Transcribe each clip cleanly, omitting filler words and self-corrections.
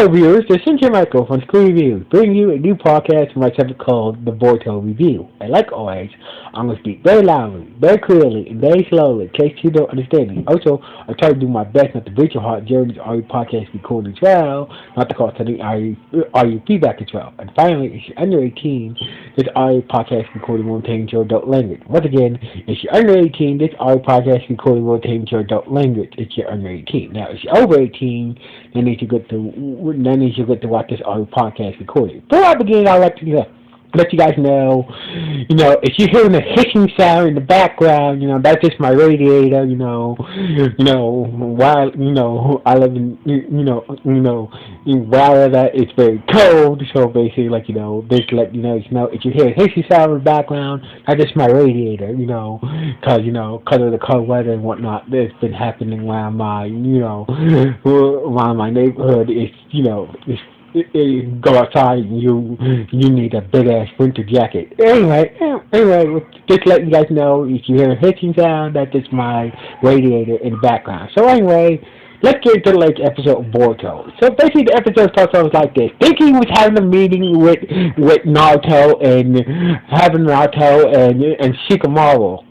Hello viewers, this is Michael from School Review, bringing you a new podcast from my subject called the Boruto Review. And like always, I'm going to speak very loudly, very clearly, and very slowly in case you don't understand me. Also, I try to do my best not to break your heart during this audio podcast recording as well, not to cause any audio feedback as well. And finally, if you're under 18, this audio podcast recording will contain your adult language. Once again, if you're under 18, this audio podcast recording will contain your adult language if you're under 18. Now, if you're over 18, then you should get to watch this audio podcast recording. Before I begin, I'd like to let you guys know, if you're hearing a hissing sound in the background, that's just my radiator, while, I live in, while that it's very cold, so basically, just to let you know, if you hear a hissing sound in the background, that's just my radiator, because of the cold weather and whatnot that's been happening around my, around my neighborhood, it's go outside and you need a big ass winter jacket. Anyway, just letting you guys know, if you hear a hissing sound, that's just my radiator in the background. So anyway, let's get into the episode of Boruto. So basically, the episode starts off like this. Thinking he was having a meeting with Naruto and Shikamaru.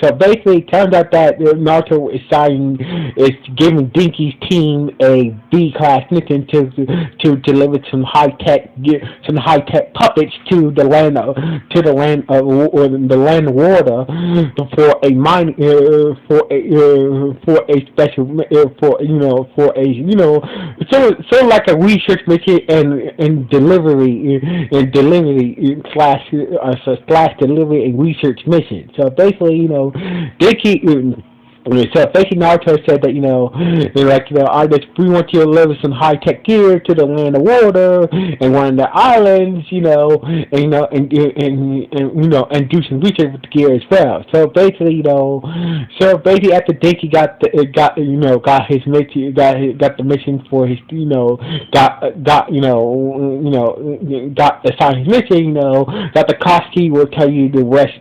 So basically, it turns out that Naruto is giving Dinky's team a B-class mission to deliver some high tech puppets to the land of water so like a research mission and delivery slash delivery and research mission. So basically, Dinky. So basically, Naruto said that we want you to deliver some high tech gear to the land of water and one of the islands, and do some research with the gear as well. So basically, after Dinky got his mission, got the mission for his, got assigned his mission, that the Koski will tell you the rest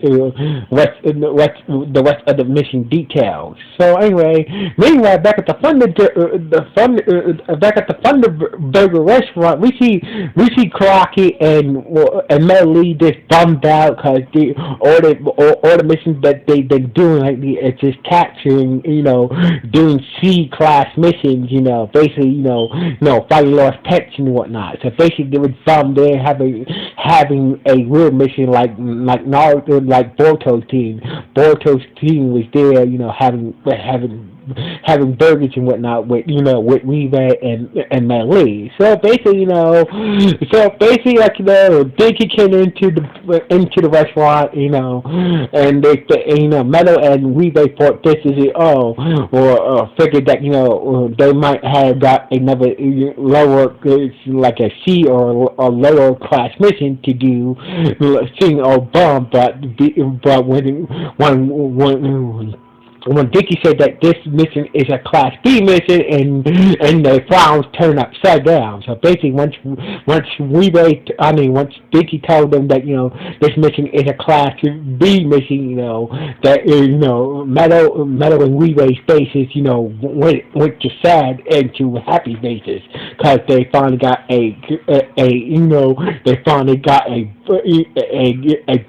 of the mission details. So anyway, meanwhile, back at the Burger restaurant, we see Karaki and Mel Lee just bummed out because all the missions that they've been doing lately is just capturing, doing C-class missions, basically, fighting lost pets and whatnot. So basically, they were bummed there having a real mission like Naruto, like Boruto's team. Boruto's team was there, having burgers and whatnot with Rive and Lee. So basically, Dinky came into the restaurant, and Meadow and Rive thought this is it all, or figured that they might have got another lower, like a C or lower class mission to do, seeing all bum, but when Dinky said that this mission is a Class B mission, and the frowns turn upside down. So basically, once Dinky told them that this mission is a Class B mission, that Meadow and Ree's faces went to sad and to happy faces because they finally got a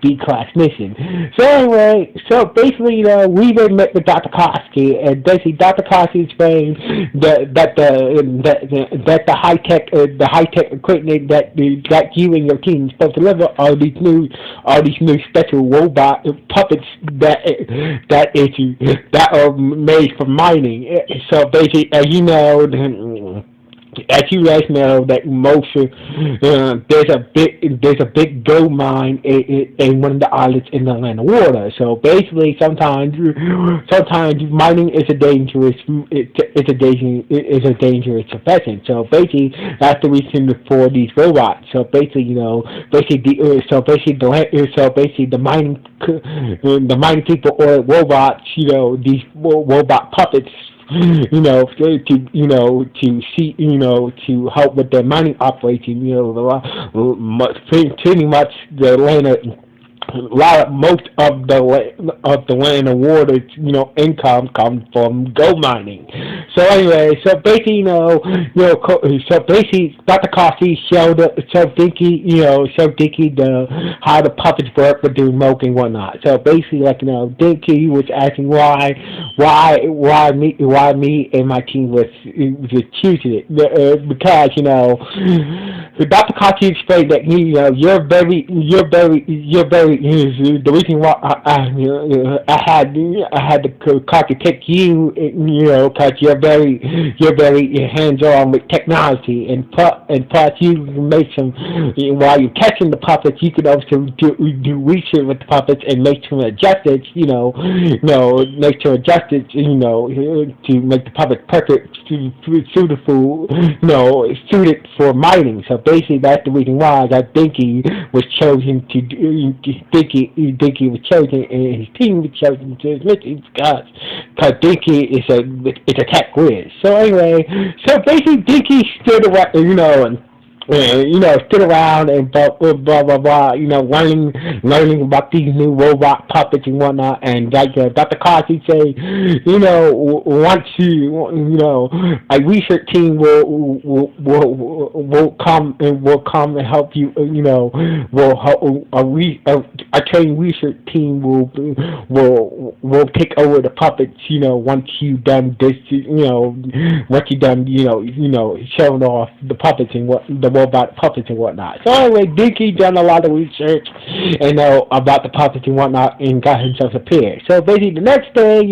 B class mission. So anyway, basically, we met with Dr. Koski, and basically Dr. Koski explained that the high tech equipment that you and your team is supposed to deliver are these new special robot puppets that are made for mining. So basically, as you guys know, that there's a big gold mine in one of the islands in the land of water. So basically, sometimes mining is a dangerous profession. So basically, that's the reason for these robots. So basically, the mining people or robots, these robot puppets, to help with their mining operation, pretty much the land most of the land and water, income comes from gold mining. So anyway, so basically, so basically, Dr. Coffee showed Dinky, showed Dinky how the puppets work with the remote and whatnot. So basically, Dinky was asking why me and my team was choosing it because Dr. Coffee explained that the reason why I had to Coffee pick you, because you're very hands on with technology, and plus you make some while you're catching the puppets, you can also do research with the puppets and make some adjustments, make some adjustments, to make the puppet perfect, suitable, suited for mining. So basically, that's the reason why that Dinky was chosen to Dinky was chosen, and his team was chosen to his mission because Dinky is a tech whiz. So anyway, so basically Dinky stood around, stood around and blah blah blah, learning about these new robot puppets and whatnot. And like Dr. Cosby say, once a research team will come and help you. Will help a trained research team will take over the puppets. Once you done this, once you done, showing off the puppets and what the about puppets and whatnot. So anyway, Dinky done a lot of research, about the puppets and whatnot, and got himself a pair. So basically, the next day,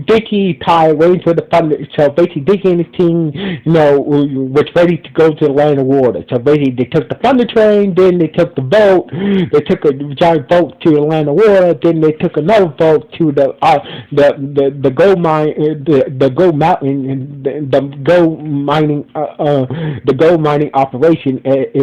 Dinky tired waiting for the thunder. So basically, Dinky and his team, was ready to go to the land of water. So basically, they took the thunder train, then they took the boat, they took a giant boat to the land of water, then they took another boat to the gold mine, the gold mountain, the gold mining, the gold mining operation at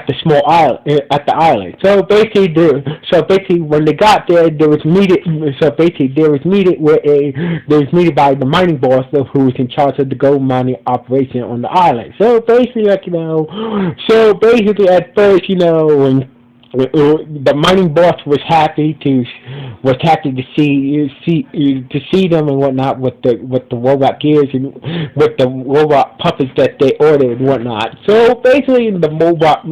the small island, at the island. So basically when they got there, there was meeted. So basically there was meeted by the mining boss who was in charge of the gold mining operation on the island. So basically at first, when the mining boss was happy to see them and whatnot with the robot gears and with the robot puppets that they ordered and whatnot. So basically, the robot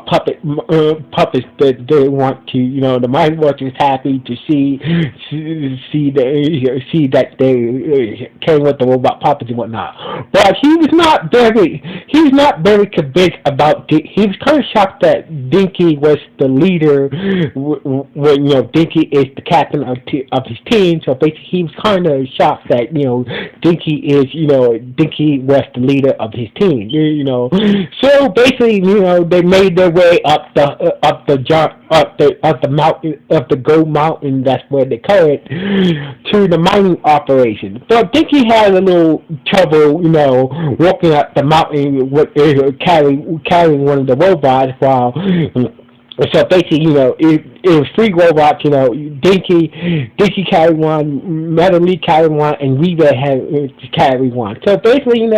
puppets that they want to, the mining boss was happy to see that they came with the robot puppets and whatnot. But he was not very convinced about it. He was kind of shocked that Dinky was the leader when Dinky is the captain of his team. So basically he was kind of shocked that Dinky was the leader of his team. So basically they made their way up the mountain, up the gold mountain, that's where they call it, to the mining operation. So Dinky had a little trouble walking up the mountain with carrying one of the robots. Wow. So basically, it was three robots, Dinky carried one, Metal carried one, and Reba had to carry one. So basically,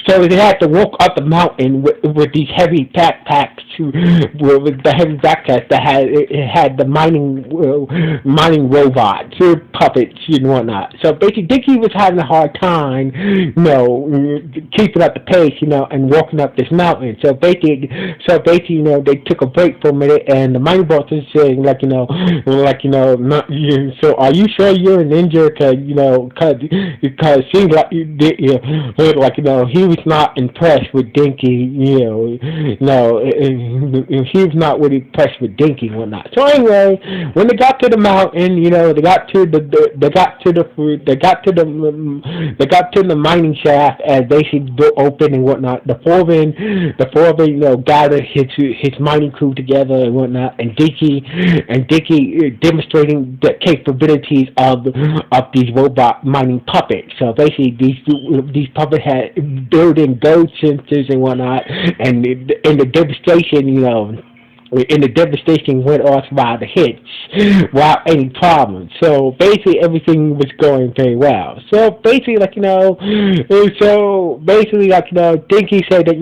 so they had to walk up the mountain with these heavy backpacks, with the heavy backpacks that had the mining robots, puppets and whatnot. So basically, Dinky was having a hard time, keeping up the pace, and walking up this mountain. So basically, they took a break for a minute, and the mining boss was saying, so are you sure you're a ninja? Because it seems like he was not impressed with Dinky. He was not really impressed with Dinky and whatnot. So anyway, when they got to the mountain, they got to the mining shaft as they should open and whatnot. The foreman, gathered his mining crew together and whatnot, and Dinky demonstrating the capabilities of these robot mining puppets. So basically, these puppets had built-in gold sensors and whatnot, and in the demonstration, and the devastation went off without a hitch, without any problems. So basically, everything was going very well. So basically, Dinky said that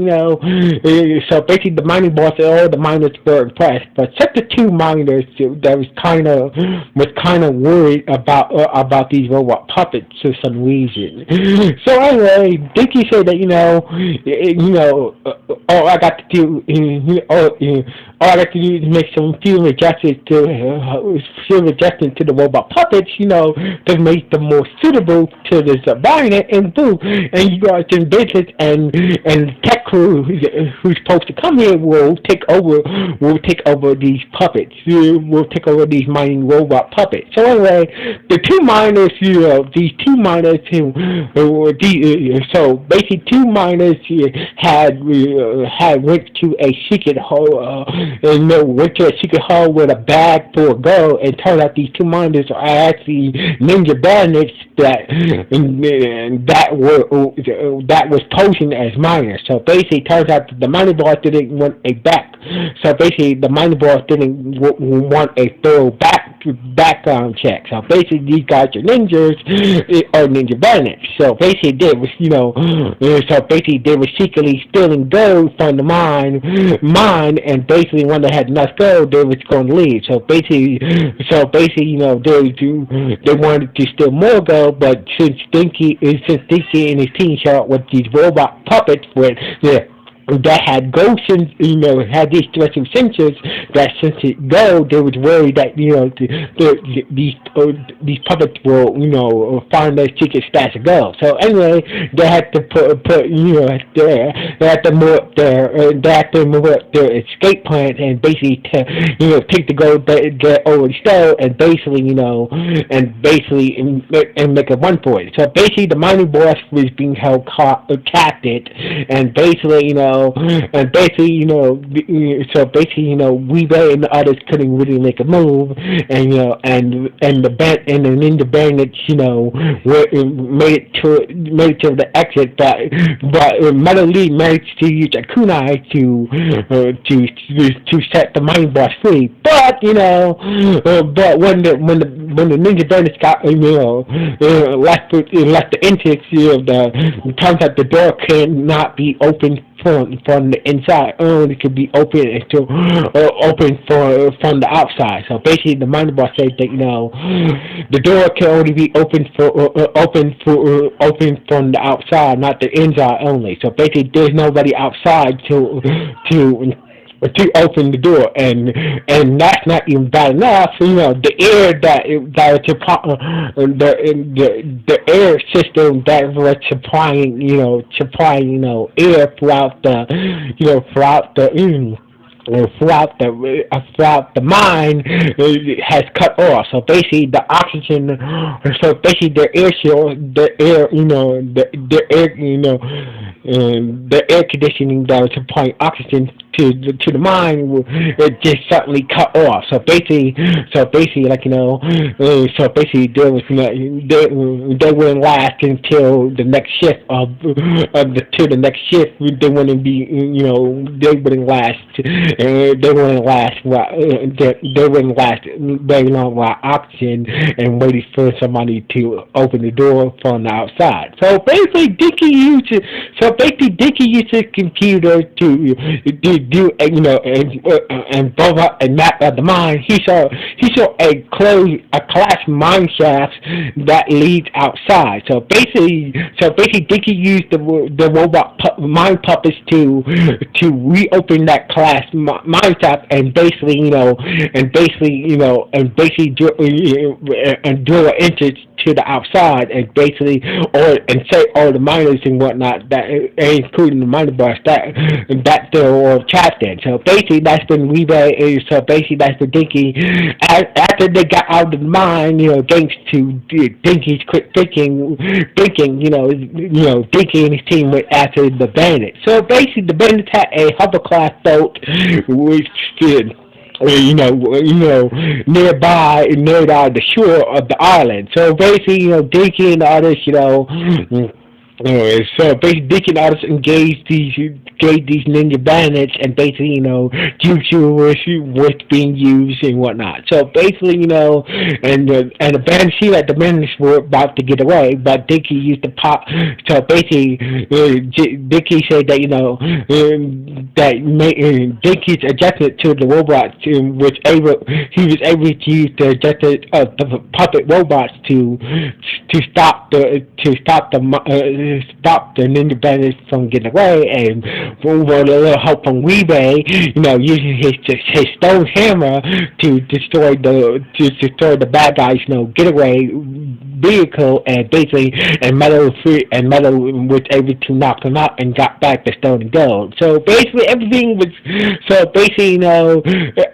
so basically the mining boss and all the miners were impressed, but except the two miners that was kind of worried about these robot puppets for some reason. So anyway, Dinky said that all I got to do, all I got to do is make some few adjustments to the robot puppets, to make them more suitable to this environment, and boom, and you guys in business, and tech crew who's supposed to come here will take over these puppets, will take over these mining robot puppets. So anyway, the two miners, these two miners so basically two miners had went to a secret hole, went to a secret hole with a bag full of gold, and turned out these two miners are actually ninja bandits that was posing as miners. So basically, it turns out that the miner boss didn't want a back. So basically, the miner boss didn't want a thorough background check. So basically, these guys are ninjas or ninja bandits. So basically, they were secretly stealing gold from the mine, and basically, when they had enough gold, they was going to leave. So basically, they wanted to steal more gold, but since Dinky and his team showed up with these robot puppets that had ghosts and had these special sensors that since it gold, they was worried that these puppets will find their secret stash of gold. So anyway, they had to they had to move up their escape plan, and basically take the gold that get already stole, and basically and make a run for it. So basically, the mining boss was being held captive, and basically Weebay and the others couldn't really make a move, and the ninja bandits made it to the exit, but Metal Lee managed to use a kunai to set the mining boss free. But when the ninja bandits got left the entrance, it turns out the door cannot be opened from the inside. Only could be open from the outside. So basically, the mining boss said that the door can only be open from the outside, not the inside only. So basically, there's nobody outside to open the door, and that's not even bad enough. The air the air system that was supplying air throughout the mine has cut off. So basically, the oxygen. So basically, their air conditioning that was supplying oxygen to the mine, it just suddenly cut off. So basically, they wouldn't last until the next shift till the next shift. They wouldn't be, they wouldn't last. They wouldn't last. They wouldn't last very long while oxygen and waiting for somebody to open the door from the outside. So basically, Dinky used his computer to do and blow up a map of the mine. He saw a collapsed mine shaft that leads outside. So basically, Dinky used the robot mine puppets to reopen that collapsed mine shaft, and basically drill an entrance to the outside, and basically say all the miners and whatnot, that including the miner boss that they were trapped in. So basically, that's when that's the Dinky. After they got out of the mine, thanks to Dinky's quick thinking, Dinky and his team went after the bandits. So basically, the bandits had a hovercraft boat, which nearby near the shore of the island. So basically, Dinky and the others, So basically, Deacon artists engage these ninja bandits, and basically, jutsu was being used and whatnot. So basically, and the bandits see that the bandits were about to get away, but Dicky used the pop. So basically, Dicky said that Dicky's adjusted to the robots, he was able to use the puppet robots to stop the ninja bandits from getting away, and with a little help from Weebay, using his stone hammer to destroy the bad guys, getaway vehicle, and basically and Metal was able to knock them out and got back the stone and gold. So basically everything was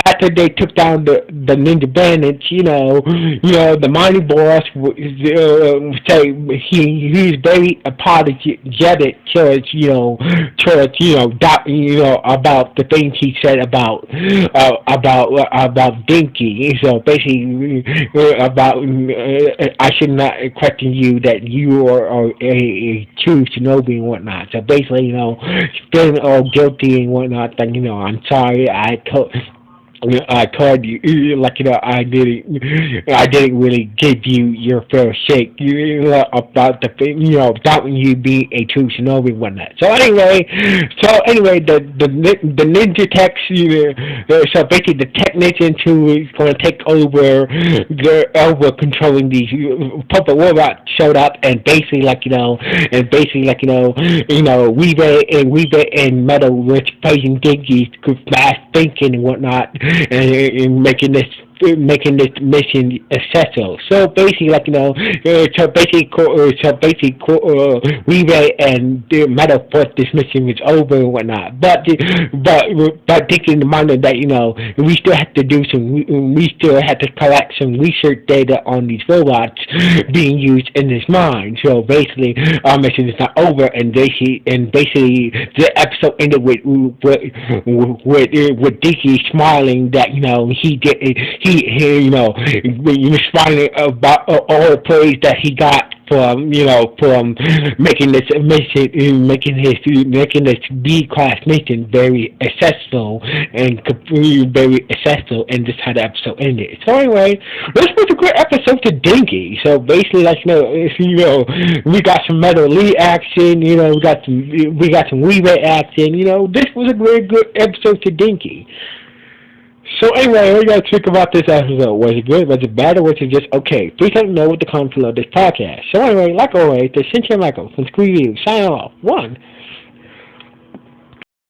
after they took down the ninja bandits, the mighty boss say he was very apologetic about the things he said about Dinky. So basically about I should not question you that you are a true shinobi and whatnot. So basically, feeling all guilty and whatnot. Then I'm sorry. I told you, I didn't really give you your fair shake, about the thing, doubting you being a true shinobi and whatnot. So anyway, the ninja techs, so basically the technicians who is going to take over controlling these puppet robots showed up, and basically, Weave and Metal was praising Dinky's fast thinking and whatnot, and making this mission successful. So basically, Weave and Metal thought this mission was over and whatnot. But taking in mind that we still have to we still have to collect some research data on these robots being used in this mine. So basically, our mission is not over, and basically the episode ended with Dicky smiling that he smiling about all the praise that he got from making this mission, making this B class mission very accessible and very accessible, and just how the episode ended. So anyway, this was a great episode to Dinky. So basically, we got some Metal Lee action, we got some Weebay action. This was a very good episode to Dinky. So anyway, what do you guys think about this episode? Was it good? Was it bad? Or was it just okay? Please let me know what the comments below this podcast. So anyway, like always, this is Michael from Scree Review signing off. 1,